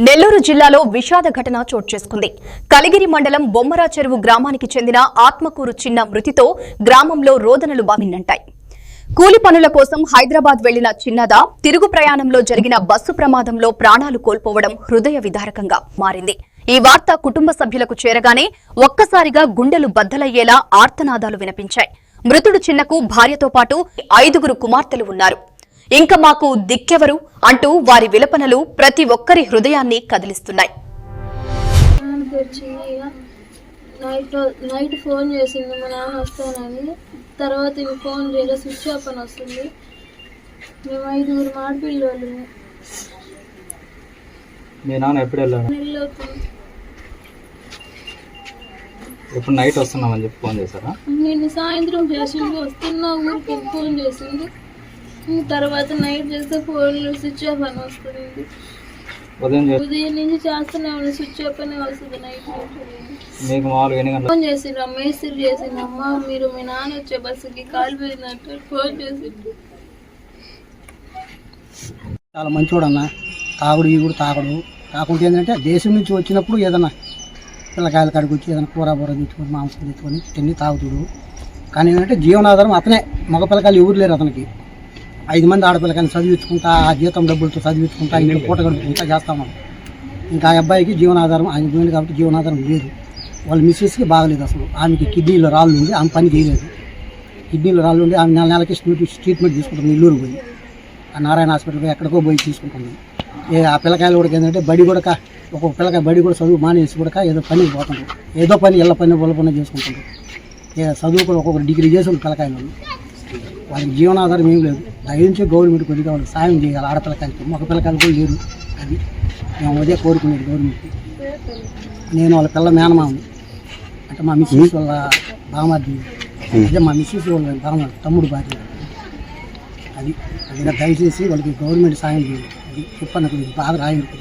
నెల్లూరు జిల్లాలో విషాద ఘటన చోటు చేసుకుంది. కలిగిరి మండలం బొమ్మరా చెరువు గ్రామానికి చెందిన ఆత్మకూరు చిన్న మృతితో గ్రామంలో రోదనలు బామిన్నంటాయి. కూలి పనుల కోసం హైదరాబాద్ వెళ్లిన చిన్నద తిరుగు ప్రయాణంలో జరిగిన బస్సు ప్రమాదంలో ప్రాణాలు కోల్పోవడం హృదయ విదారకంగా మారింది. ఈ వార్త కుటుంబ సభ్యులకు చేరగానే ఒక్కసారిగా గుండెలు బద్దలయ్యేలా ఆర్తనాదాలు వినిపించాయి. మృతుడు చిన్నకు భార్యతో పాటు 5 కుమార్తెలు ఉన్నారు. ఇంక మాకు దిక్కెవరు అంటూ వారి విలపనలు ప్రతి ఒక్కరి హృదయాన్ని కదిలిస్తున్నాయి. నైట్ ఫోన్ చేసింది మా నాన్న వస్తానని. తర్వాత ఇవి ఫోన్ చేయగా స్విచ్ ఆఫ్ అని వస్తుంది. మేము 5 ఆడపిల్లలు. మీ నాన్న ఎప్పుడు వెళ్ళాడు? ఇప్పుడు నైట్ వస్తున్నామని చెప్పి ఫోన్ చేశారా? నేను సాయంత్రం చేసింది, వస్తున్నా ఊరికి ఫోన్ చేసింది. తర్వాత నైట్ చేస్తే ఫోన్ స్విచ్ ఆఫ్ అని వస్తుంది. ఉదయం నుంచి చేస్తూనే ఉంది, స్విచ్ ఆఫ్ అనే వస్తుంది. నైట్ మీకు మామూలుగా ఎన్ని గంటలకు ఫోన్ చేసిండ్రు, మేస్త్రి చేసింది. అమ్మ మీరు మీ నాన్న వచ్చే బస్సుకి కాల్ పోయినట్టు ఫోన్ చేసిండ్రు. చాలా మంచివాడు అన్న. తాగుడు ఈ కూడా తాగడు. కాకుంటే ఏంటంటే దేశం నుంచి వచ్చినప్పుడు ఏదన్నా పిల్లకాయల కాడికి వచ్చి ఏదైనా కూర తెచ్చుకొని మాంసం తెచ్చుకొని తిని తాగుతుడు. కానీ ఏంటంటే జీవనాధారం అతనే. మగ పిల్లకాయలు ఎవరు లేరు అతనికి. 5 మంది ఆడపిల్లకాయలు చదివించుకుంటా, ఆ జీతం డబ్బులతో చదివించుకుంటా, ఇంట్లో పూట గడుపుకుంటా చేస్తామని. ఇంకా ఆ అబ్బాయికి జీవనాధారం ఆయన పోయింది కాబట్టి జీవనాధారం లేదు. వాళ్ళ మిస్సెస్కి బాగలేదు అసలు. ఆమెకి కిడ్నీలో రాళ్ళు ఉంది, ఆమె పని చేయలేదు. కిడ్నీలో రాళ్ళు ఉండి ఆమె నెలకి ట్రీట్మెంట్ తీసుకుంటుంది. నెల్లూరు పోయి ఆ నారాయణ హాస్పిటల్కి ఎక్కడికో పోయి తీసుకుంటుంది. ఆ పిల్లకాయలు కూడా ఏంటంటే బడి కూడా ఒక్కొక్క పిల్లకాయ బడి కూడా చదువు మానేసి కూడా ఏదో పనికి పోతుంటారు. ఏదో పని ఇళ్ళ పని పొల పని చేసుకుంటుంటారు. చదువు కూడా ఒక్కొక్క డిగ్రీ చేసి పిల్లకాయలు వాళ్ళకి జీవనాధారం ఏం లేదు. దయించి గవర్నమెంట్ కొద్దిగా వాళ్ళకి సాయం చేయాలి. ఆడపిల్లకాయలకి మగ పిల్లకాయలు కూడా లేరు. అది మేము అదే కోరుకునేది గవర్నమెంట్కి. నేను వాళ్ళ పిల్ల మేనమామని అంటే మా మిస్సెస్ వాళ్ళ బామార్ది, అదే మా మిస్సెస్ వాళ్ళ బామార్ది తమ్ముడు భార్య. అది దయచేసి వాళ్ళకి గవర్నమెంట్ సాయం చేయాలి. అది చెప్పన్న కొద్దిగా బాగా రాయండి.